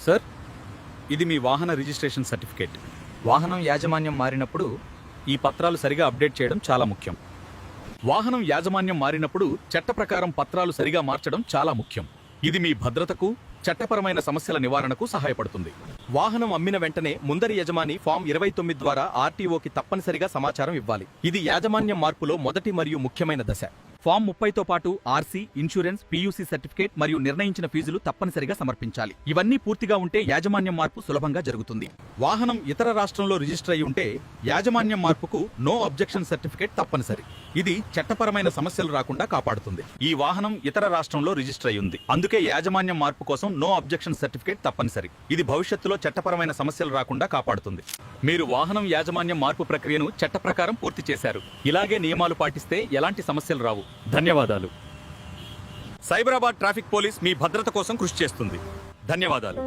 Sir, ఇది మీ వాహన registration certificate. వాహనం యాజమాన్యం మారినప్పుడు ఈ పత్రాలు సరిగా అప్డేట్ చేయడం చాలా ముఖ్యం. వాహనం యాజమాన్యం మారినప్పుడు చట్ట ప్రకారం పత్రాలు సరిగా మార్చడం చాలా ముఖ్యం. ఇది మీ భద్రతకు, చట్టపరమైన సమస్యల నివారణకు సహాయపడుతుంది. వాహనం అమ్మిన వెంటనే ముందరి యజమాని ఫామ్ 29 ద్వారా ఆర్టీఓకి తప్పనిసరిగా సమాచారం ఇవ్వాలి. ఇది యాజమాన్యం మార్పులో మొదటి మరియు ముఖ్యమైన దశ. ఫామ్ 30తో పాటు ఆర్సీ, ఇన్సూరెన్స్, పీయూసీ సర్టిఫికేట్ మరియు నిర్ణయించిన ఫీజులు తప్పనిసరిగా సమర్పించాలి. ఇవన్నీ పూర్తిగా ఉంటే యాజమాన్యం మార్పు సులభంగా జరుగుతుంది. వాహనం ఇతర రాష్ట్రంలో రిజిస్టర్ అయి ఉంటే యాజమాన్యం మార్పుకు నో అబ్జెక్షన్ సర్టిఫికేట్ తప్పనిసరి. ఇది చట్టపరమైన సమస్యలు రాకుండా కాపాడుతుంది. ఈ వాహనం ఇతర రాష్ట్రంలో రిజిస్టర్ అయి ఉంది, అందుకే యాజమాన్యం మార్పు కోసం నో అబ్జెక్షన్ సర్టిఫికేట్ తప్పనిసరి. ఇది భవిష్యత్తులో చట్టపరమైన సమస్యలు రాకుండా కాపాడుతుంది. మీరు వాహనం యాజమాన్యం మార్పు ప్రక్రియను చట్ట ప్రకారం పూర్తి చేశారు. ఇలాగే నియమాలు పాటిస్తే ఎలాంటి సమస్యలు రావు. ధన్యవాదాలు. సైబరాబాద్ ట్రాఫిక్ పోలీస్ మీ భద్రత కోసం కృషి చేస్తుంది. ధన్యవాదాలు.